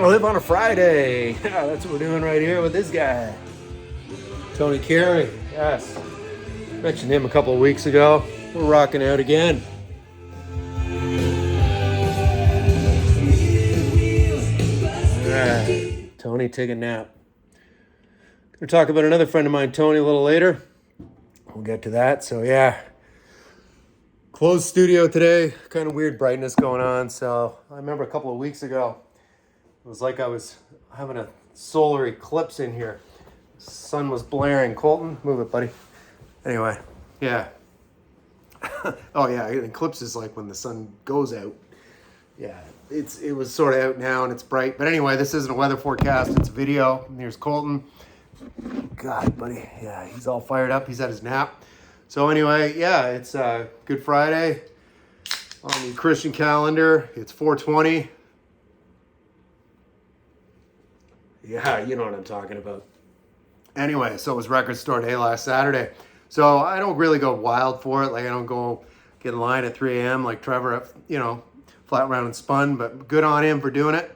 Live on a Friday. Yeah, that's what we're doing right here with this guy, Tony Carey. Yes, mentioned him a couple of weeks ago. We're rocking out again. All right, Tony, take a nap. Gonna talk about another friend of mine, Tony, a little later. We'll get to that. So yeah, closed studio today. Kind of weird brightness going on. So I remember a couple of weeks ago, it was like I was having a solar eclipse in here. The sun was blaring. Colton, move it, buddy. Anyway, yeah. Oh yeah, an eclipse is like when the sun goes out. Yeah, it was sort of out now and it's bright. But anyway, this isn't a weather forecast. It's a video. And here's Colton. God, buddy. Yeah, he's all fired up. He's at his nap. So anyway, yeah, it's Good Friday on the Christian calendar. It's 420. Yeah, you know what I'm talking about. Anyway, so it was record store day last Saturday. So I don't really go wild for it. Like I don't go get in line at 3 a.m. like Trevor, flat round and spun. But good on him for doing it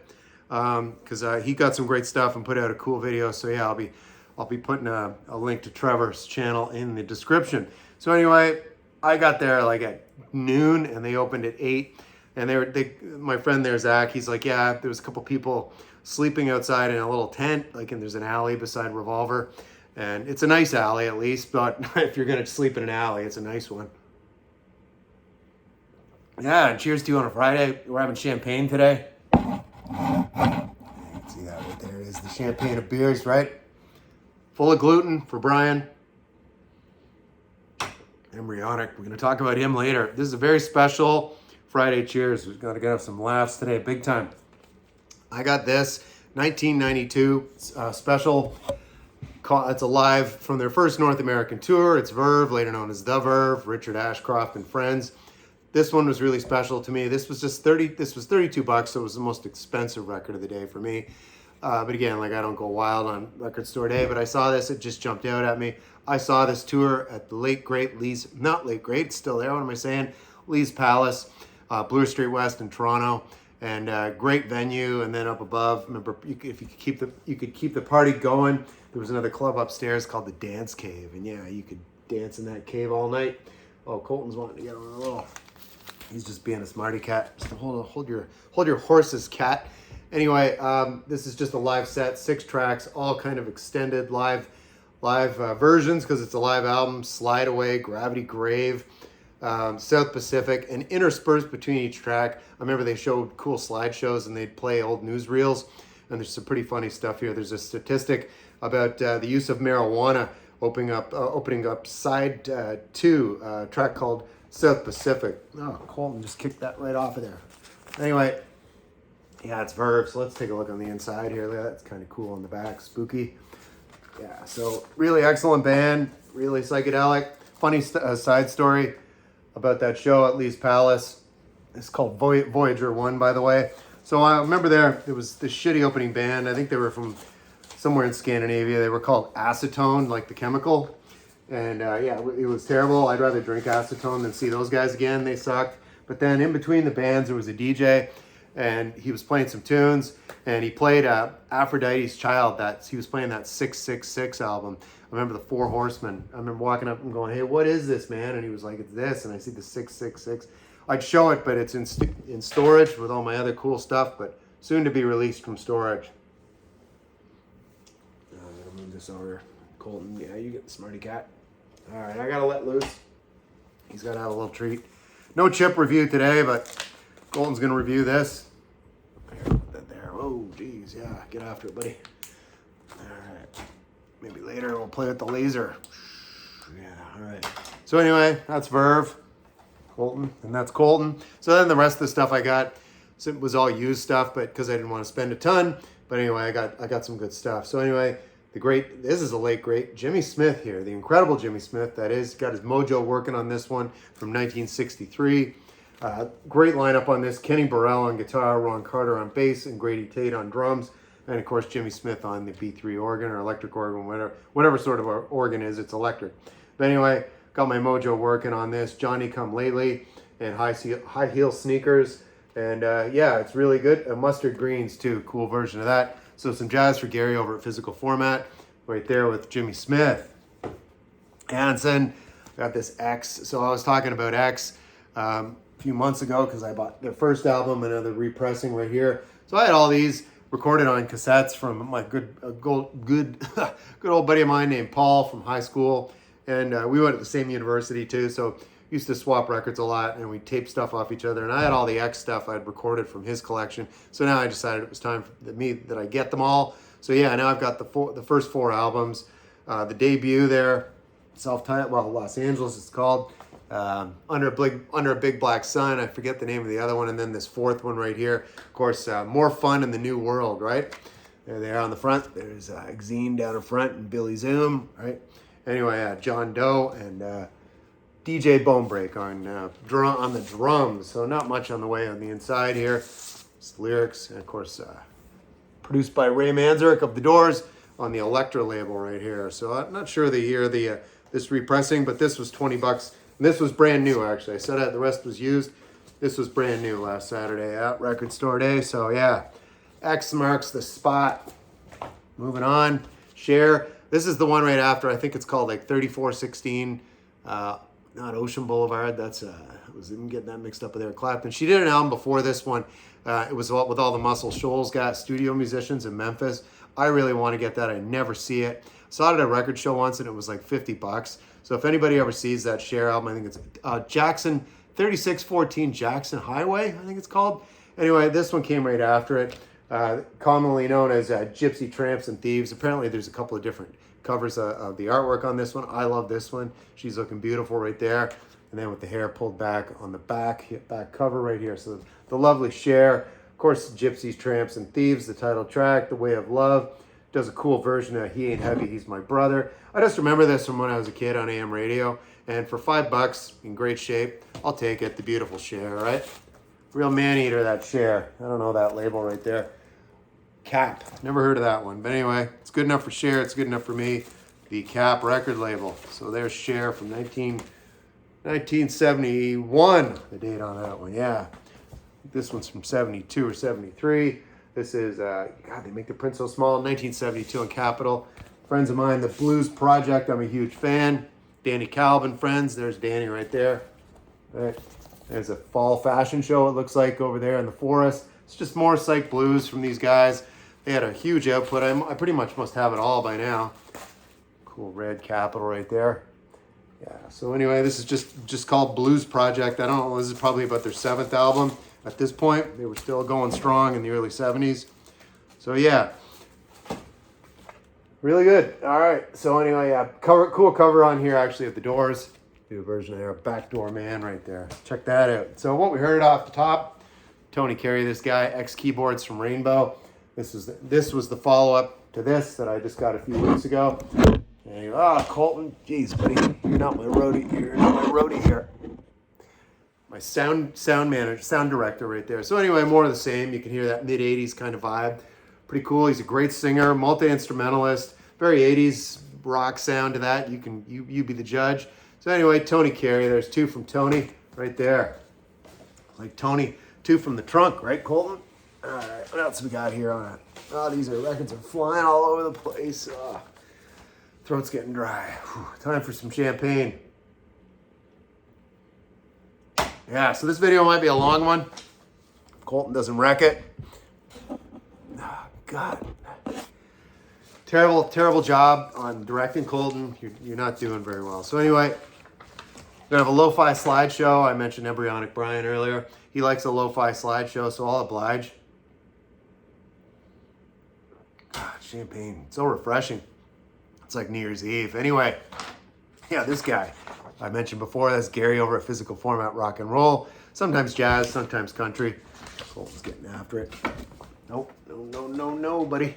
because he got some great stuff and put out a cool video. So yeah, I'll be putting a link to Trevor's channel in the description. So anyway, I got there like at noon and they opened at 8. And my friend there, Zach, he's like, yeah, there was a couple people sleeping outside in a little tent, and there's an alley beside Revolver. And it's a nice alley at least, but if you're going to sleep in an alley, it's a nice one. Yeah, and cheers to you on a Friday. We're having champagne today. You can see that right there. It is the champagne of beers, right? Full of gluten for Brian. Embryonic. We're going to talk about him later. This is a very special Friday cheers. We've got to get some laughs today, big time. I got this 1992 special. It's a live from their first North American tour. It's Verve, later known as The Verve, Richard Ashcroft and friends. This one was really special to me. This was just $32, so it was the most expensive record of the day for me. But again, like I don't go wild on record store day, but I saw this, it just jumped out at me. I saw this tour at the late great Lee's, not late great, it's still there, what am I saying? Lee's Palace, Bloor Street West in Toronto. And great venue, and then up above, remember, if you could keep the party going. There was another club upstairs called the Dance Cave, and yeah, you could dance in that cave all night. Oh, Colton's wanting to get on a roll. He's just being a smarty cat. Just hold your horse's cat. Anyway, this is just a live set, 6 tracks, all kind of extended live versions because it's a live album. Slide Away, Gravity Grave. South Pacific, and interspersed between each track. I remember they showed cool slideshows and they'd play old newsreels, and there's some pretty funny stuff here. There's a statistic about the use of marijuana opening up side 2, track called South Pacific. Oh, Colton just kicked that right off of there. Anyway, yeah, it's Verve, so let's take a look on the inside here. That's kind of cool on the back, spooky. Yeah, so really excellent band, really psychedelic. Funny side story about that show at Lee's Palace. It's called Voyager 1, by the way. So I remember there was this shitty opening band. I think they were from somewhere in Scandinavia. They were called Acetone, like the chemical. And yeah, it was terrible. I'd rather drink acetone than see those guys again. They sucked. But then in between the bands, there was a DJ, and he was playing some tunes, and he played Aphrodite's Child. He was playing that 666 album. I remember the Four Horsemen. I remember walking up and going, hey, what is this, man? And he was like, it's this. And I see the 666. I'd show it, but it's in storage with all my other cool stuff, but soon to be released from storage. I'm going to move this over. Colton, yeah, you get the smarty cat. All right, I got to let loose. He's got to have a little treat. No chip review today, but Colton's going to review this. There. Oh, geez. Yeah, get after it, buddy. All right. Maybe later we'll play with the laser. Yeah, all right. So anyway, that's Verve, Colton, and that's Colton. So then the rest of the stuff I got was all used stuff, but because I didn't want to spend a ton. But anyway, I got some good stuff. So anyway, this is a late great Jimmy Smith here, the incredible Jimmy Smith. That is, got his mojo working on this one from 1963. Great lineup on this: Kenny Burrell on guitar, Ron Carter on bass, and Grady Tate on drums. And of course, Jimmy Smith on the B3 organ or electric organ, whatever sort of organ is, it's electric. But anyway, got my mojo working on this. Johnny Come Lately and High Heel Sneakers. And yeah, it's really good. Mustard greens too, cool version of that. So some jazz for Gary over at Physical Format, right there with Jimmy Smith. Hanson, got this X. So I was talking about X a few months ago because I bought their first album, another repressing right here. So I had all these recorded on cassettes from my good old buddy of mine named Paul from high school. And we went to the same university too, so used to swap records a lot, and we taped stuff off each other. And I had all the X stuff I'd recorded from his collection. So now I decided it was time for me that I get them all. So yeah, now I've got the first 4 albums. The debut there, self-titled, well, Los Angeles it's called. Under a Big Black Sun. I forget the name of the other one. And then this 4th one right here. Of course, More Fun in the New World, right? There they are on the front. There's Exene down in front and Billy Zoom, right? Anyway, John Doe and DJ Bonebreak on the drums. So not much on the way on the inside here. It's the lyrics, and of course, produced by Ray Manzarek of The Doors on the Elektra label right here. So I'm not sure the year this repressing, but this was $20. And this was brand new, actually. I said that the rest was used. This was brand new last Saturday at Record Store Day. So yeah, X marks the spot. Moving on, Cher. This is the one right after. I think it's called like 3416. Not Ocean Boulevard. That's I was getting that mixed up with Eric Clapton. She did an album before this one. It was with all the Muscle Shoals studio musicians in Memphis. I really want to get that. I never see it. Saw it at a record show once, and it was like $50. So if anybody ever sees that Cher album, I think it's Jackson 3614 Jackson Highway, I think it's called. Anyway, this one came right after it, commonly known as Gypsy Tramps and Thieves. Apparently there's a couple of different covers of the artwork on this one. I love this one. She's looking beautiful right there. And then with the hair pulled back on the back cover right here. So the lovely Cher. Of course, Gypsies, Tramps, and Thieves, the title track, The Way of Love. Does a cool version of He Ain't Heavy, He's My Brother. I just remember this from when I was a kid on AM radio. And for $5, in great shape, I'll take it. The beautiful Cher, right? Real man-eater, that Cher. I don't know that label right there. Cap. Never heard of that one. But anyway, it's good enough for Cher. It's good enough for me. The Cap record label. So there's Cher from 1971. The date on that one, yeah. This one's from 72 or 73. This is, God, they make the print so small. 1972 on Capitol. Friends of mine, the Blues Project. I'm a huge fan. Danny Calvin, friends. There's Danny right there. Right. There's a fall fashion show, it looks like, over there in the forest. It's just more psych blues from these guys. They had a huge output. I pretty much must have it all by now. Cool red Capitol right there. Yeah, so anyway, this is just called Blues Project. I don't know, this is probably about their 7th album. At this point, they were still going strong in the early 70s. So yeah, really good. All right, so anyway, yeah, cool cover on here actually of The Doors. Do a version of their Backdoor Man right there. Check that out. So what we heard off the top, Tony Carey, this guy, X Keyboards from Rainbow. This was the follow-up to this that I just got a few weeks ago. And Colton, geez, buddy, you're not my roadie. You're not my roadie here. My sound manager, sound director right there. So anyway, more of the same. You can hear that mid-'80s kind of vibe. Pretty cool. He's a great singer, multi-instrumentalist, very 80s rock sound to that. You be the judge. So anyway, Tony Carey. There's 2 from Tony right there. Like Tony, 2 from the trunk, right, Colton? All right, what else we got here on it? Oh, these records are flying all over the place. Throat's getting dry. Whew, time for some champagne. Yeah, so this video might be a long one. Colton doesn't wreck it. Oh, God. Terrible job on directing, Colton. You're not doing very well. So anyway, we're going to have a lo-fi slideshow. I mentioned Embryonic Brian earlier. He likes a lo-fi slideshow, so I'll oblige. God, champagne. So refreshing. It's like New Year's Eve. Anyway, yeah, this guy I mentioned before, that's Gary over at Physical Format Rock and Roll. Sometimes jazz, sometimes country. Colton's getting after it. Nope, no, buddy.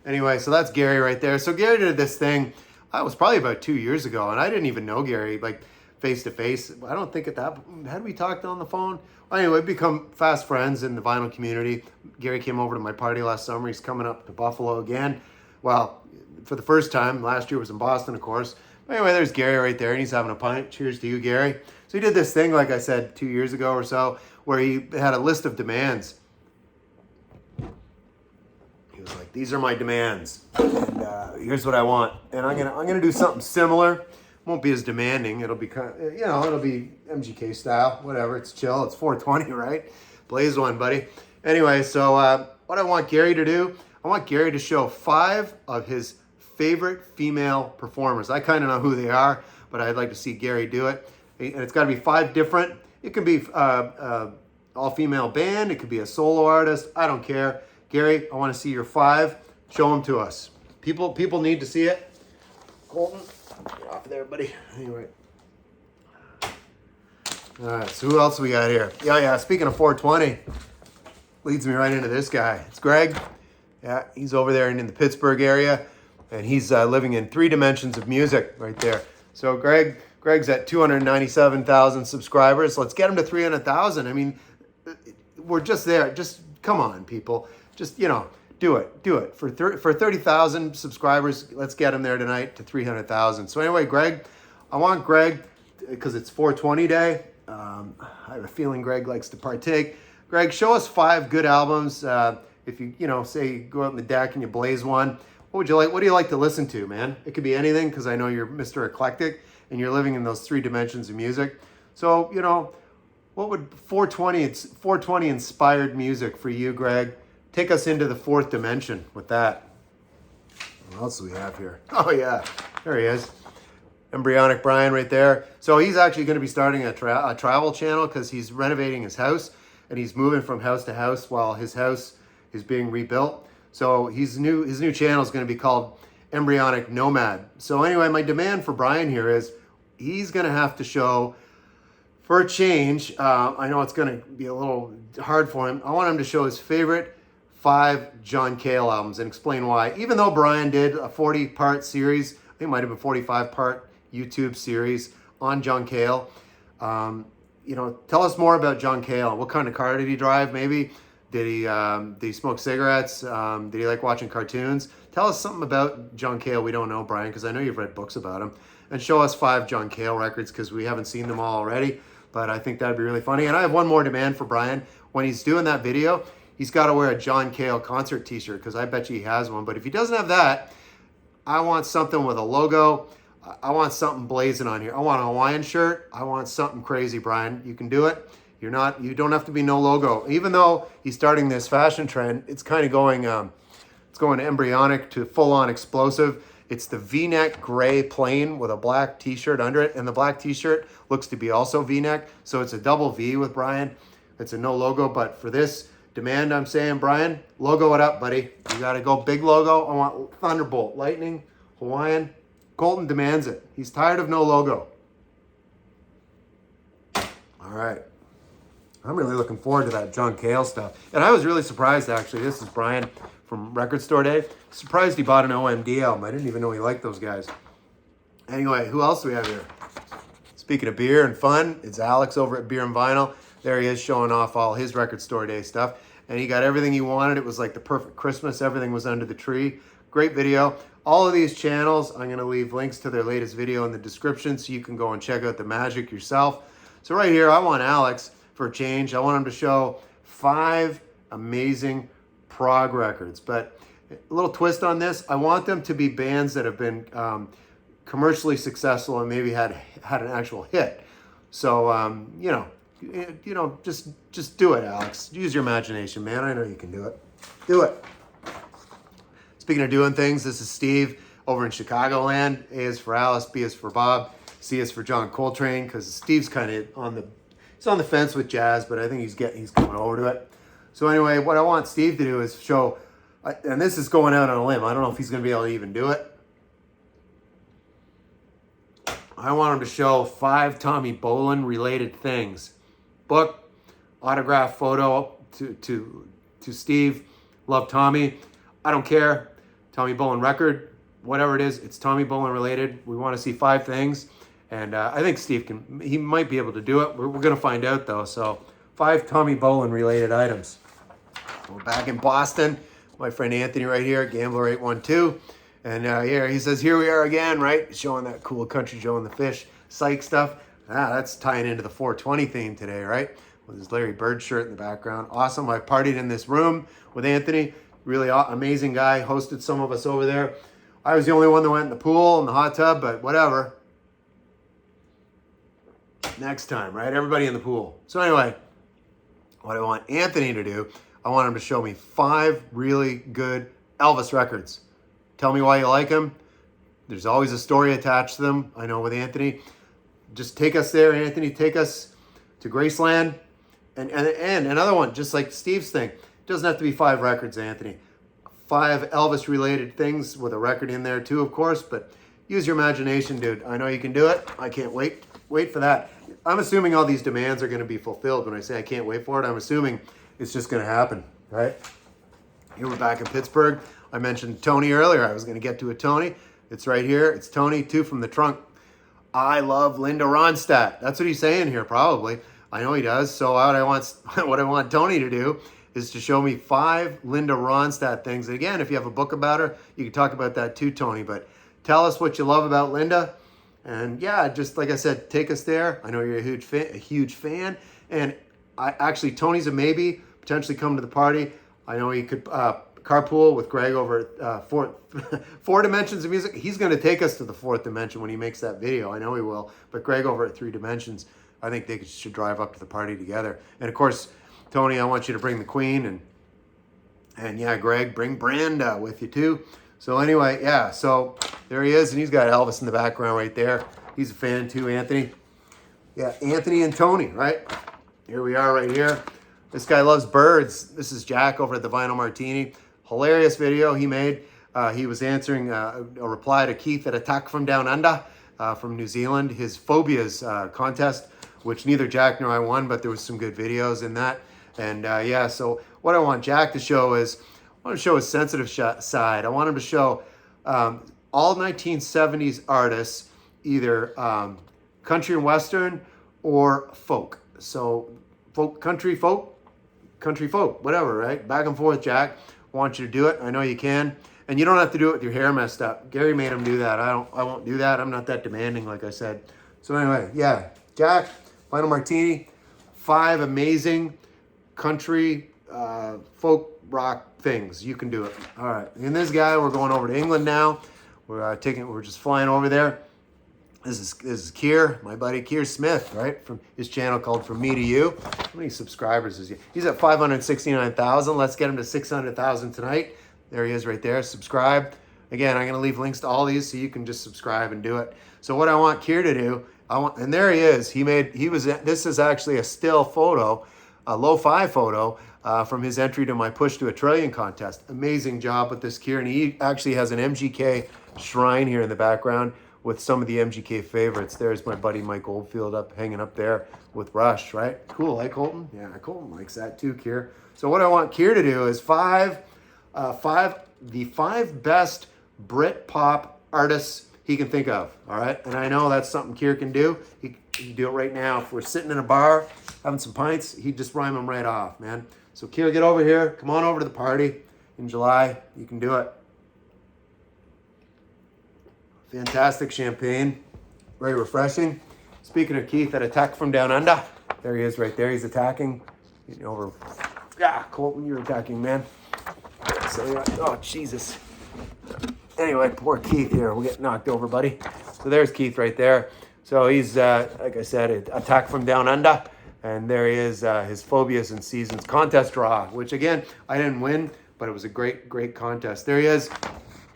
Anyway, so that's Gary right there. So Gary did this thing, it was probably about 2 years ago, and I didn't even know Gary, like, face to face. I don't think had we talked on the phone? Well, anyway, we become fast friends in the vinyl community. Gary came over to my party last summer. He's coming up to Buffalo again. Well, for the first time. Last year was in Boston, of course. But anyway, there's Gary right there, and he's having a pint. Cheers to you, Gary. So he did this thing, like I said, 2 years ago or so, where he had a list of demands. He was like, these are my demands, and here's what I want. And I'm gonna do something similar. Won't be as demanding. It'll be kind of, it'll be MGK style, whatever. It's chill. It's 420, right? Blaze one, buddy. Anyway, so what I want Gary to do, I want Gary to show 5 of his favorite female performers. I kind of know who they are, but I'd like to see Gary do it. And it's got to be 5 different. It could be all-female band. It could be a solo artist. I don't care. Gary, I want to see your 5. Show them to us. People need to see it. Colton, get off of there, buddy. Anyway. All right, so who else we got here? Yeah, speaking of 420, leads me right into this guy. It's Greg. Yeah, he's over there in the Pittsburgh area, and he's living in 3 dimensions of music right there. So Greg's at 297,000 subscribers. Let's get him to 300,000. I mean, we're just there. Just come on, people. Just, do it. For 30,000 subscribers, let's get him there tonight to 300,000. So anyway, Greg, I want Greg, because it's 420 day. I have a feeling Greg likes to partake. Greg, show us 5 good albums. If you, say you go out in the deck and you blaze one, what would you like? What do you like to listen to, man? It could be anything, because I know you're Mr. Eclectic and you're living in those 3 dimensions of music. So, what would 420 inspired music for you, Greg? Take us into the 4th dimension with that. What else do we have here? Oh, yeah. There he is. Embryonic Brian right there. So he's actually going to be starting a travel channel, because he's renovating his house and he's moving from house to house while his house is being rebuilt. So his new channel is going to be called Embryonic Nomad. So anyway, my demand for Brian here is he's going to have to show, for a change, I know it's going to be a little hard for him. I want him to show his favorite 5 John Cale albums and explain why. Even though Brian did a 40-part series, I think it might have been 45-part YouTube series on John Cale. Tell us more about John Cale. What kind of car did he drive, maybe? Did he smoke cigarettes? Did he like watching cartoons? Tell us something about John Cale we don't know, Brian, because I know you've read books about him. And show us 5 John Cale records, because we haven't seen them all already. But I think that'd be really funny. And I have one more demand for Brian. When he's doing that video, he's got to wear a John Cale concert t-shirt, because I bet you he has one. But if he doesn't have that, I want something with a logo. I want something blazing on here. I want a Hawaiian shirt. I want something crazy, Brian. You can do it. You don't have to be no logo. Even though he's starting this fashion trend, it's kind of going, it's going embryonic to full-on explosive. It's the V-neck gray plain with a black t-shirt under it, and the black t-shirt looks to be also V-neck. So it's a double V with Brian. It's a no logo, but for this demand, I'm saying, Brian, logo it up, buddy. You got to go big logo. I want Thunderbolt, Lightning, Hawaiian. Colton demands it. He's tired of no logo. All right. I'm really looking forward to that John Cale stuff. And I was really surprised, actually. This is Brian from Record Store Day. Surprised he bought an OMD album. I didn't even know he liked those guys. Anyway, who else do we have here? Speaking of beer and fun, it's Alex over at Beer and Vinyl. There he is showing off all his Record Store Day stuff. And he got everything he wanted. It was like the perfect Christmas. Everything was under the tree. Great video. All of these channels, I'm going to leave links to their latest video in the description so you can go and check out the magic yourself. So right here, I want Alex, for a change, I want him to show 5 amazing prog records. But a little twist on this, I want them to be bands that have been commercially successful and maybe had an actual hit. So, just do it, Alex. Use your imagination, man. I know you can do it. Do it. Speaking of doing things, this is Steve over in Chicagoland. A is for Alice, B is for Bob, C is for John Coltrane, because Steve's kind of on the fence with jazz, but I think he's coming over to it. So anyway, what I want Steve to do is show, and this is going out on a limb. I don't know if he's going to be able to even do it. I want him to show 5 Tommy Bolin related things. Book, autograph photo to Steve. Love Tommy. I don't care. Tommy Bolin record, whatever it is, it's Tommy Bolin related. We want to see 5 things. And I think Steve he might be able to do it. We're going to find out though. So 5 Tommy Bolin related items. We're back in Boston. My friend Anthony right here, Gambler812. And here he says, here we are again, right? Showing that cool Country Joe and the Fish psych stuff. That's tying into the 420 theme today, right? with his Larry Bird shirt in the background. Awesome. I partied in this room with Anthony. Really amazing guy. Hosted some of us over there. I was the only one that went in the pool and the hot tub, but whatever. Next time, right? Everybody in the pool. So anyway, what I want Anthony to do, I want him to show me 5 really good Elvis records. Tell me why you like him. There's always a story attached to them. I know with Anthony. Just take us there, Anthony. Take us to Graceland. And another one, just like Steve's thing. It doesn't have to be 5 records, Anthony. 5 Elvis-related things with a record in there too, of course. But use your imagination, dude. I know you can do it. I can't wait. Wait for that. I'm assuming all these demands are going to be fulfilled. When I say I can't wait for it, I'm assuming it's just going to happen, right? Here we're back in Pittsburgh. I mentioned Tony earlier. I was going to get to a Tony. It's right here. It's Tony, 2 from the trunk. I love Linda Ronstadt. That's what he's saying here, probably. I know he does. So what I want Tony to do is to show me 5 Linda Ronstadt things. And again, if you have a book about her, you can talk about that too, Tony. But tell us what you love about Linda. And yeah, just like I said, take us there. I know you're a huge fan. And actually, Tony's a maybe. Potentially come to the party. I know he could carpool with Greg over at four Dimensions of Music. He's going to take us to the 4th dimension when he makes that video. I know he will. But Greg over at 3 Dimensions, I think they should drive up to the party together. And of course, Tony, I want you to bring the Queen. And yeah, Greg, bring Branda with you too. So anyway, yeah, so there he is, and he's got Elvis in the background right there. He's a fan too, Anthony. Yeah, Anthony and Tony, right? Here we are right here. This guy loves birds. This is Jack over at the Vinyl Martini. Hilarious video he made. He was answering a reply to Keith at Attack from Down Under from New Zealand, his phobias contest, which neither Jack nor I won, but there was some good videos in that. And yeah, so what I want Jack to show is, I want to show his sensitive side. I want him to show all 1970s artists, either country and western or folk. So country folk, whatever, right? Back and forth, Jack. I want you to do it. I know you can. And you don't have to do it with your hair messed up. Gary made him do that. I won't do that. I'm not that demanding, like I said. So anyway, yeah, Jack, Vinyl Martini, 5 amazing country, folk, rock things. You can do it. All right. And this guy, we're going over to England now. We're just flying over there. This is Keir, my buddy Keir Smith, right? From his channel called From Me to You. How many subscribers is he? He's at 569,000. Let's get him to 600,000 tonight. There he is right there. Subscribe. Again, I'm going to leave links to all these so you can just subscribe and do it. So what I want Keir to do, and there he is. This is actually a still photo, a lo-fi photo from his entry to my Push to a Trillion contest. Amazing job with this Keir. And he actually has an MGK shrine here in the background with some of the MGK favorites. There's my buddy Mike Oldfield hanging up there with Rush, right? Cool, like Colton? Yeah, Colton likes that too, Keir. So what I want Keir to do is the 5 best Brit pop artists he can think of, all right? And I know that's something Keir can do. He can do it right now. If we're sitting in a bar having some pints, he'd just rhyme them right off, man. So Keir, get over here. Come on over to the party in July. You can do it. Fantastic champagne. Very refreshing. Speaking of Keith at Attack from Down Under, there he is right there. He's attacking. Getting over. Yeah, Colton, you're attacking, man. So, oh, Jesus. Anyway, poor Keith here. We'll get knocked over, buddy. So there's Keith right there. So he's, like I said, Attack from Down Under. And there he is, his Phobias and Seasons contest draw, which again, I didn't win, but it was a great, great contest. There he is.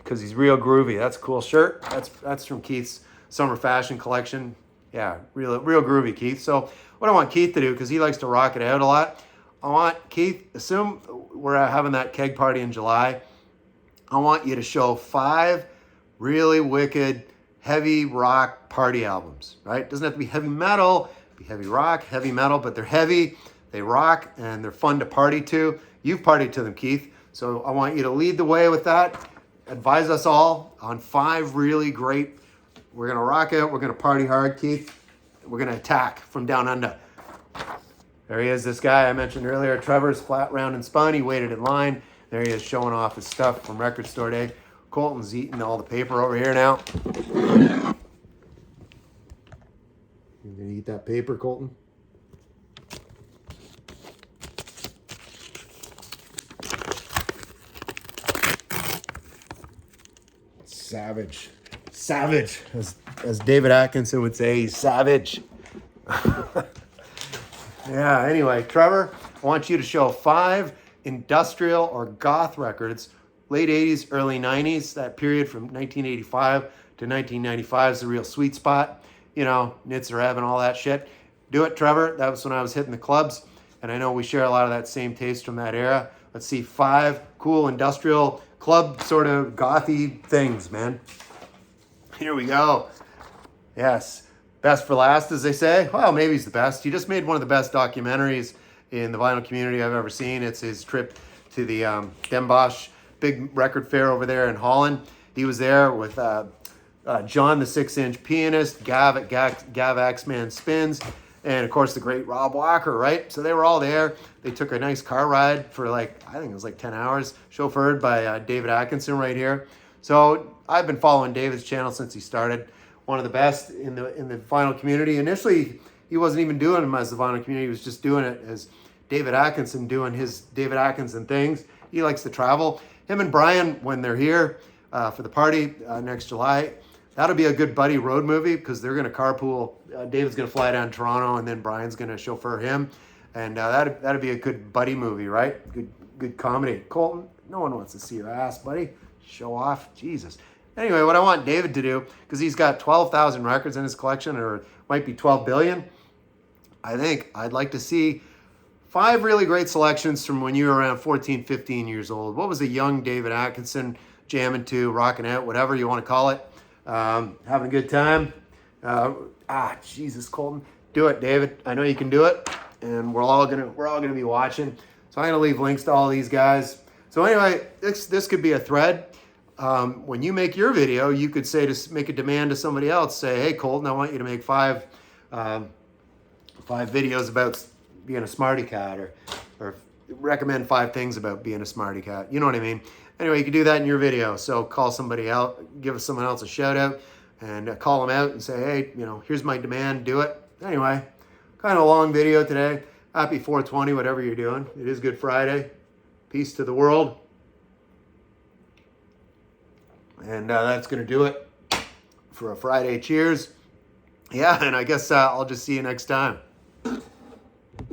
Because he's real groovy. That's a cool shirt. That's from Keith's summer fashion collection. Yeah, real groovy, Keith. So what I want Keith to do, because he likes to rock it out a lot, I want Keith, assume we're having that keg party in July. I want you to show 5 really wicked, heavy rock party albums, right? Doesn't have to be heavy metal, be heavy rock, heavy metal, but they're heavy, they rock, and they're fun to party to. You've partied to them, Keith. So I want you to lead the way with that. Advise us all on 5 really great. We're going to rock out. We're going to party hard, Keith. We're going to attack from down under. There he is, this guy I mentioned earlier. Trevor's flat, round, and spun. He waited in line. There he is showing off his stuff from Record Store Day. Colton's eating all the paper over here now. You going to eat that paper, Colton? savage. Savage, as David Atkinson would say, he's savage. Yeah, anyway, Trevor, I want you to show 5 industrial or goth records, late 80s, early 90s, that period from 1985 to 1995 is the real sweet spot. You know, Nitzer and all that shit. Do it, Trevor. That was when I was hitting the clubs, and I know we share a lot of that same taste from that era. Let's see 5 cool industrial club sort of gothy things, man. Here we go. Yes. Best for last, as they say. Well, maybe he's the best. He just made one of the best documentaries in the vinyl community I've ever seen. It's his trip to the Den Bosch big record fair over there in Holland. He was there with John, the 6-inch pianist, Gav at Gav Axman Spins, and of course the great Rob Walker, right? So they were all there. They took a nice car ride for I think it was 10 hours, chauffeured by David Atkinson right here. So I've been following David's channel since he started. One of the best in the vinyl community. Initially, he wasn't even doing them as the vinyl community. He was just doing it as David Atkinson doing his David Atkinson things. He likes to travel. Him and Brian, when they're here for the party next July, that'll be a good buddy road movie because they're going to carpool. David's going to fly down to Toronto, and then Brian's going to chauffeur him. And that'd be a good buddy movie, right? Good comedy. Colton, no one wants to see your ass, buddy. Show off. Jesus. Anyway, what I want David to do, because he's got 12,000 records in his collection, or it might be 12 billion, I think I'd like to see 5 really great selections from when you were around 14, 15 years old. What was a young David Atkinson jamming to, rocking out, whatever you want to call it, having a good time? Jesus, Colton. Do it, David. I know you can do it, and we're all gonna be watching. So I'm gonna leave links to all these guys. So anyway, this could be a thread. When you make your video, you could say make a demand to somebody else. Say, hey, Colton, I want you to make 5 videos about being a smarty cat, or recommend 5 things about being a smarty cat. You know what I mean? Anyway, you can do that in your video. So call somebody out, give someone else a shout out, and call them out and say, hey, here's my demand. Do it. Anyway, kind of a long video today. Happy 420, whatever you're doing. It is Good Friday. Peace to the world. And that's going to do it for a Friday Cheers. Yeah, and I guess I'll just see you next time.